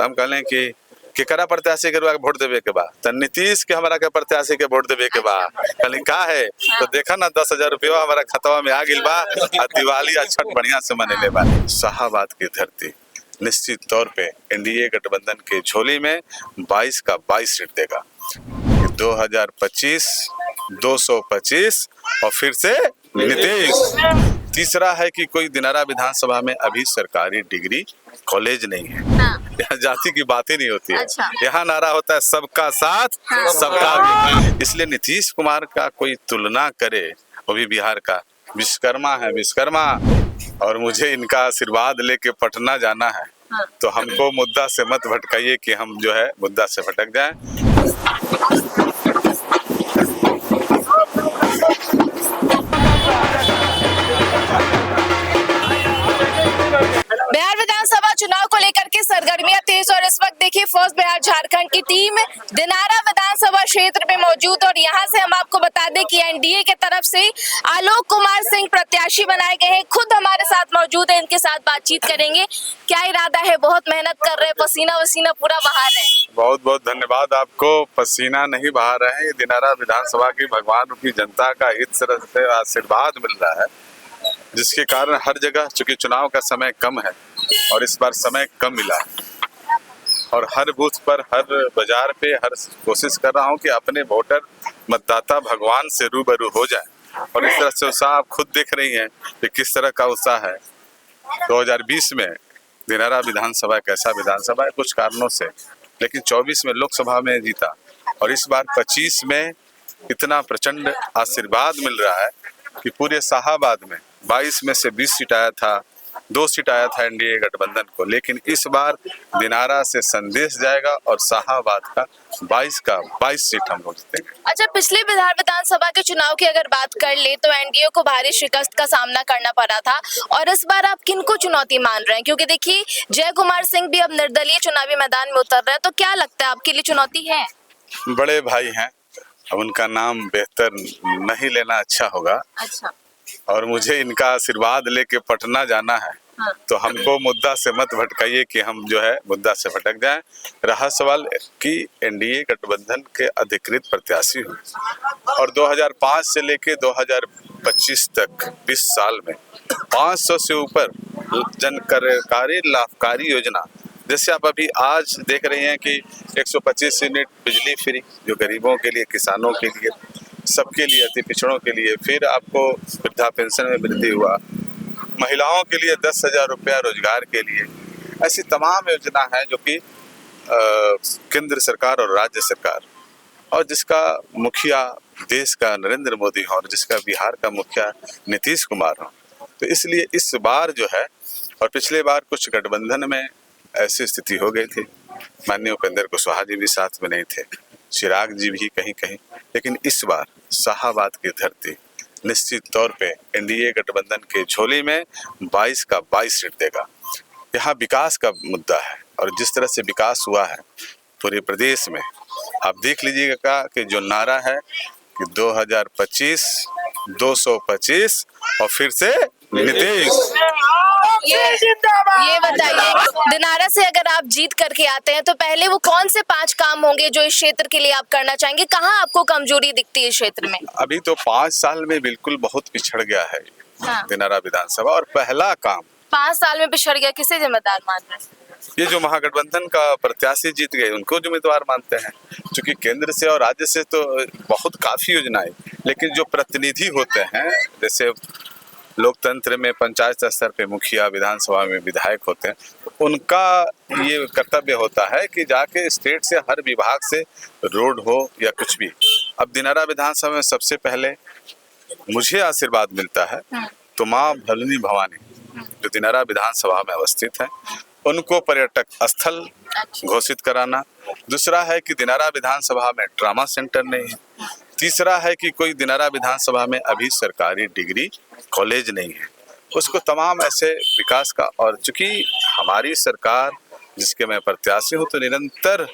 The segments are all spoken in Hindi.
तो हम कहलें कि केकरा प्रत्याशी के वोट देवे के बा, तो नीतीश के हमारा के प्रत्याशी के वोट देवे के बा। कहली का है तो देखा ना 10,000 रुपया हमारा खतवा में आ गिल बा और दिवाली और छठ बढ़िया से मनेले बा। शाहाबाद की धरती निश्चित तौर पे एनडीए गठबंधन के झोली में 22 का 22 सीट देगा। 2025 225 और फिर से नीतीश। तीसरा है कि कोई दिनारा विधानसभा में अभी सरकारी डिग्री कॉलेज नहीं है। यहाँ जाति की बात ही नहीं होती है। अच्छा। यहाँ नारा होता है सबका साथ सबका विकास। इसलिए नीतीश कुमार का कोई तुलना करे, वो भी बिहार का विश्वकर्मा है, विश्वकर्मा, और मुझे इनका आशीर्वाद लेके पटना जाना है। तो हमको मुद्दा से मत भटकाइए कि हम जो है मुद्दा से भटक जाएं। बिहार विधानसभा चुनाव को लेकर के सरगर्मियां तेज और इस वक्त देखिए फर्स्ट बिहार झारखंड की टीम दिनारा विधानसभा क्षेत्र में मौजूद और यहां से हम आपको बता दें कि एनडीए के तरफ से आलोक कुमार सिंह प्रत्याशी बनाए गए हैं, खुद हमारे साथ मौजूद है, इनके साथ बातचीत करेंगे। क्या इरादा है? बहुत मेहनत कर रहे हैं, पसीना वसीना पूरा बहा रहे हैं। बहुत बहुत धन्यवाद आपको। पसीना नहीं बहा रहे हैं, दिनारा विधानसभा की भगवान की जनता का इस तरह से आशीर्वाद मिल रहा है, जिसके कारण हर जगह, चूंकि चुनाव का समय कम है और इस बार समय कम मिला और हर बूथ पर, हर बाजार पे, हर कोशिश कर रहा हूं कि अपने वोटर मतदाता भगवान से रूबरू हो जाए। और इस तरह से उत्साह आप खुद देख रही हैं कि किस तरह का उत्साह है। 2020 में दिनारा विधानसभा कैसा विधानसभा है कुछ कारणों से, लेकिन 24 में लोकसभा में जीता और इस बार 25 में इतना प्रचंड आशीर्वाद मिल रहा है कि पूरे शाहाबाद में 22 में से 20 सीट आया था, 2 सीट आया था एनडीए गठबंधन को, लेकिन इस बार दिनारा से संदेश जाएगा और शाहाबाद का 22 का 22 सीट हम लोग जीतेंगे। अच्छा, पिछले बिहार विधानसभा के चुनाव की अगर बात कर ले तो एनडीए को भारी शिकस्त का सामना करना पड़ा था और इस बार आप किनको चुनौती मान रहे हैं? क्योंकि देखिए जय कुमार सिंह भी अब निर्दलीय चुनावी मैदान में उतर रहे हैं, तो क्या लगता है आपके लिए चुनौती है? बड़े भाई हैं, अब उनका नाम बेहतर नहीं लेना अच्छा होगा। अच्छा। और मुझे इनका आशीर्वाद लेके पटना जाना है। तो हमको मुद्दा से मत भटकाइए कि हम जो है मुद्दा से भटक जाएं। रहा सवाल कि एनडीए गठबंधन के अधिकृत प्रत्याशी हूँ और 2005 से लेके 2025 तक 20 साल में 500 से ऊपर जनकल्याणकारी लाभकारी योजना, जैसे आप अभी आज देख रहे हैं कि 125 यूनिट बिजली फ्री, जो गरीबों के लिए, किसानों के लिए, सबके लिए, अति पिछड़ों के लिए, फिर आपको वृद्धा पेंशन में वृद्धि हुआ, महिलाओं के लिए 10,000 रुपया रोजगार के लिए, ऐसी तमाम योजना है जो कि केंद्र सरकार और राज्य सरकार, और जिसका मुखिया देश का नरेंद्र मोदी हो और जिसका बिहार का मुखिया नीतीश कुमार हो। तो इसलिए इस बार जो है, और पिछले बार कुछ गठबंधन में ऐसी स्थिति हो गई थी, माननीय उपेंद्र कुशवाहा जी भी साथ में नहीं थे, चिराग जी भी कहीं कहीं, लेकिन इस बार शाहाबाद की धरती निश्चित तौर पे एनडीए गठबंधन के झोली में 22 का 22 सीट देगा। यहाँ विकास का मुद्दा है और जिस तरह से विकास हुआ है पूरे प्रदेश में, आप देख लीजिएगा कि जो नारा है कि 2025 225 और फिर से नीतीश। ये बताइए, दिनारा से अगर आप जीत करके आते हैं तो पहले वो कौन से 5 काम होंगे जो इस क्षेत्र के लिए आप करना चाहेंगे? कहाँ आपको कमजोरी दिखती है इस क्षेत्र में? अभी तो 5 साल में बिल्कुल बहुत पिछड़ गया है दिनारा विधानसभा, और पहला काम 5 साल में पिछड़ गया, किसे जिम्मेदार मान रहे हैं? ये जो महागठबंधन का प्रत्याशी जीत गए उनको जिम्मेदार मानते हैं, क्योंकि केंद्र से और राज्य से तो बहुत काफी योजनाएं, लेकिन जो प्रतिनिधि होते हैं, जैसे लोकतंत्र में पंचायत स्तर पे मुखिया, विधानसभा में विधायक होते हैं, उनका ये कर्तव्य होता है कि जाके स्टेट से हर विभाग से रोड हो या कुछ भी। अब दिनारा विधानसभा में सबसे पहले मुझे आशीर्वाद मिलता है तो माँ भलनी भवानी जो दिनारा विधानसभा में अवस्थित है उनको पर्यटक स्थल घोषित कराना। दूसरा है कि दिनारा विधानसभा में ट्रामा सेंटर नहीं है। तीसरा है कि कोई दिनारा विधानसभा में अभी सरकारी डिग्री कॉलेज नहीं है, उसको तमाम ऐसे विकास का, और चूंकि हमारी सरकार जिसके मैं प्रत्याशी हूँ तो निरंतर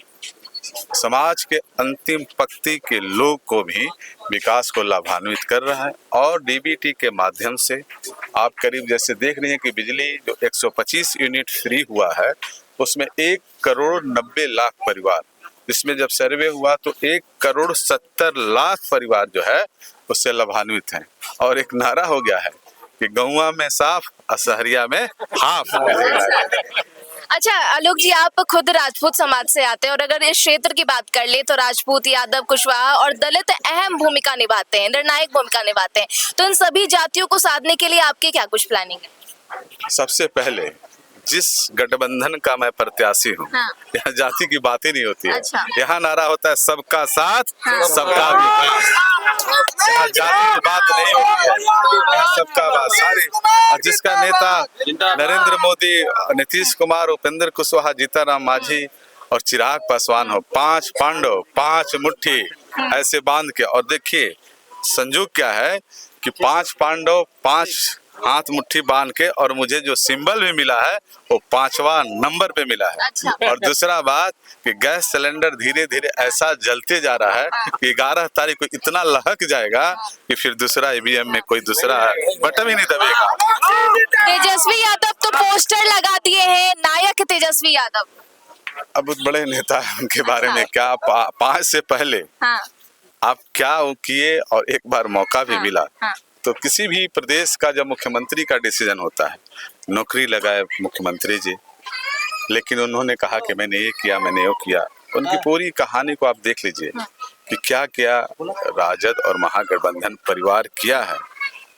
समाज के अंतिम पंक्ति के लोग को भी विकास को लाभान्वित कर रहा है, और डीबीटी के माध्यम से आप करीब जैसे देख रहे हैं कि बिजली जो 125 यूनिट फ्री हुआ है उसमें 1,90,00,000 परिवार, इसमें जब सर्वे हुआ तो 1,70,00,000 परिवार जो है उससे लाभान्वित हैं। और एक नारा हो गया है कि गौवा में साफ और शहरिया में हाफ। अच्छा आलोक जी, आप खुद राजपूत समाज से आते हैं और अगर इस क्षेत्र की बात कर ले तो राजपूत, यादव, कुशवाहा और दलित अहम भूमिका निभाते हैं, निर्णायक भूमिका निभाते हैं। तो इन सभी जातियों को साधने के लिए आपकी क्या कुछ प्लानिंग है? सबसे पहले जिस गठबंधन का मैं प्रत्याशी हूँ, हाँ। यहाँ जाति की बात ही नहीं होती है। अच्छा। यहाँ नारा होता है सबका साथ, हाँ। सबका विकास। यहाँ जाति की बात नहीं होती है, यहाँ सबका बात। सारी जिसका नेता नरेंद्र मोदी, नीतीश कुमार, उपेंद्र कुशवाहा, जीतनराम मांझी और चिराग पासवान हो, 5 पांडव 5 मुट्ठी ऐसे बांध के। और देखिए संयोग क्या है कि 5 पांडव 5 हाथ मुट्ठी बांध के, और मुझे जो सिंबल भी मिला है वो 5वां नंबर पे मिला है। अच्छा। और दूसरा बात कि गैस सिलेंडर धीरे धीरे ऐसा जलते जा रहा है कि 11 तारीख को इतना लहक जाएगा कि फिर दूसरा ईवीएम में कोई दूसरा बटन ही नहीं दबेगा। तेजस्वी यादव तो पोस्टर लगा दिए हैं, नायक तेजस्वी यादव। अब बहुत बड़े नेता है, उनके बारे में क्या 5 से पहले हाँ। आप क्या किए, और एक बार मौका भी मिला हाँ। तो किसी भी प्रदेश का जब मुख्यमंत्री का डिसीजन होता है, नौकरी लगाए मुख्यमंत्री जी, लेकिन उन्होंने कहा कि मैंने ये किया, मैंने वो किया। उनकी पूरी कहानी को आप देख लीजिए कि क्या क्या राजद और महागठबंधन परिवार किया है।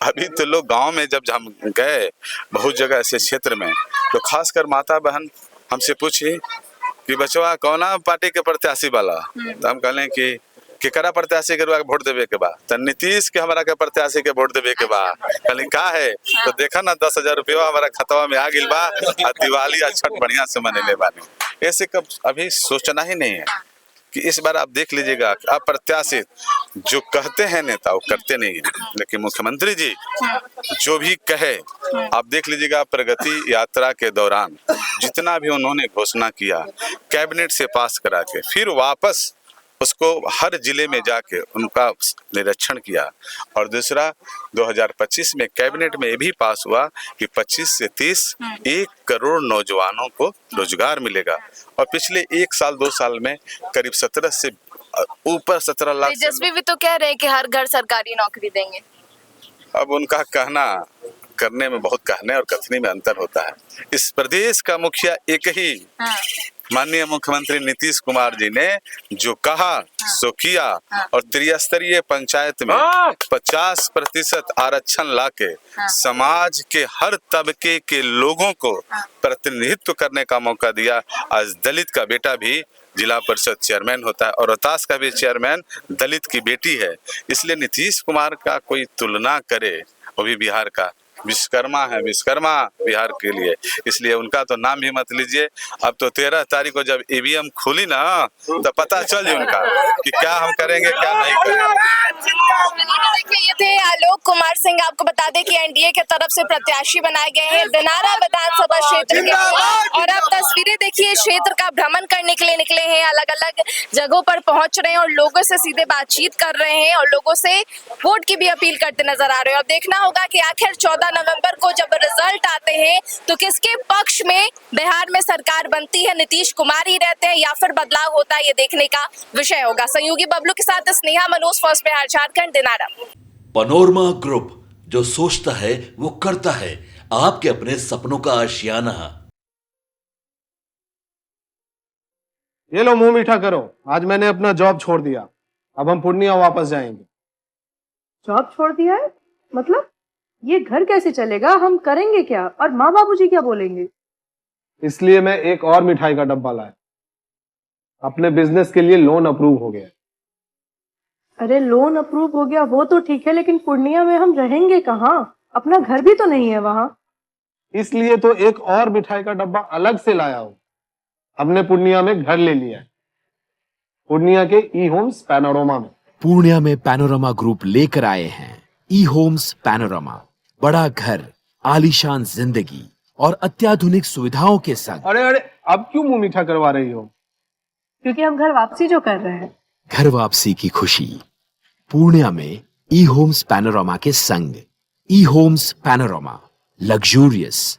अभी तो लोग गांव में जब हम गए बहुत जगह ऐसे क्षेत्र में, तो खासकर माता बहन हमसे पूछी कि बचवा कौना पार्टी के प्रत्याशी वाला, तो हम कहले कि केकरा प्रत्याशी के वोट देवे के बा, तो नीतीश के हमारा के प्रत्याशी के वोट देवे के बा। कहले का है, तो देखा ना 10,000 रुपया हमारा खतवा में आ गिल बा, और दिवाली और छठ बढ़िया से मनेले बानी। ऐसे कब अभी सोचना ही नहीं है कि इस बार आप देख लीजिएगा अप्रत्याशित जो कहते हैं नेता वो करते नहीं है, लेकिन मुख्यमंत्री जी जो भी कहे आप देख लीजिएगा। प्रगति यात्रा के दौरान जितना भी उन्होंने घोषणा किया, कैबिनेट से पास करा के फिर वापस उसको हर जिले में जाके उनका निरीक्षण किया। और दूसरा 2025 में कैबिनेट में ये भी पास हुआ कि 25 से 30 1 करोड़ नौजवानों को रोजगार मिलेगा। और पिछले 1 साल 2 साल में करीब 17 से ऊपर 17 लाख। तेजस्वी भी तो कह रहे हैं कि हर घर सरकारी नौकरी देंगे। अब उनका कहना करने में, बहुत कहने और कथनी में अंतर होता है। इस प्रदेश का मुखिया एक ही माननीय मुख्यमंत्री नीतीश कुमार जी ने जो कहा सो किया, और त्रिस्तरीय पंचायत में 50% आरक्षण लाके समाज के हर तबके के लोगों को प्रतिनिधित्व करने का मौका दिया। आज दलित का बेटा भी जिला परिषद चेयरमैन होता है, और रोहतास का भी चेयरमैन दलित की बेटी है। इसलिए नीतीश कुमार का कोई तुलना करे, वो भी बिहार का विश्वकर्मा है, विश्वकर्मा बिहार के लिए, इसलिए उनका तो नाम भी मत लीजिए। अब तो 13 तारीख को जब ईवीएम खुली ना, तो पता चल जाए उनका कि क्या हम करेंगे क्या नहीं करेंगे। ये थे आलोक कुमार सिंह। आपको बता दें कि एनडीए के तरफ से प्रत्याशी बनाए गए हैं दिनारा विधानसभा क्षेत्र के, और अब तस्वीरें देखिए, क्षेत्र का भ्रमण करने के लिए निकले हैं, अलग अलग जगहों पर पहुंच रहे हैं और लोगों से सीधे बातचीत कर रहे हैं और लोगों से वोट की भी अपील करते नजर आ रहे हैं। अब देखना होगा कि आखिर 14 नवंबर को जब रिजल्ट आते हैं तो किसके पक्ष में बिहार में सरकार बनती है, नीतीश कुमार ही रहते हैं या फिर बदलाव होता है, ये देखने का विषय होगा। सहयोगी बबलू के साथ Sneha Manoj, first Bihar Jharkhand, Dinara. Panorama group, जो सोचता है वो करता है, आपके अपने सपनों का आशियाना। ये लो मुंह मीठा करो, आज मैंने अपना जॉब छोड़ दिया, अब हम पूर्णिया वापस जाएंगे। जॉब छोड़ दिया है? मतलब ये घर कैसे चलेगा, हम करेंगे क्या, और माँ बाबूजी क्या बोलेंगे? इसलिए मैं एक और मिठाई का डब्बा लाया, अपने बिजनेस के लिए लोन अप्रूव हो गया। अरे लोन अप्रूव हो गया वो तो ठीक है, लेकिन पूर्णिया में हम रहेंगे कहाँ? अपना घर भी तो नहीं है वहाँ। इसलिए तो एक और मिठाई का डब्बा अलग से लाया हूँ। हमने पूर्णिया में घर ले लिया है, पूर्णिया के ई होम्स पैनोरमा में। पूर्णिया में पैनोरमा ग्रुप लेकर आए हैं ई होम्स पैनोरमा। बड़ा घर, आलीशान जिंदगी और अत्याधुनिक सुविधाओं के संग। अरे अरे, अब क्यों मुंह मीठा करवा रही हो? क्योंकि हम घर वापसी जो कर रहे हैं। घर वापसी की खुशी पूर्णिया में ई होम्स पैनोरमा के संग। ई होम्स पैनोरमा, लग्जूरियस,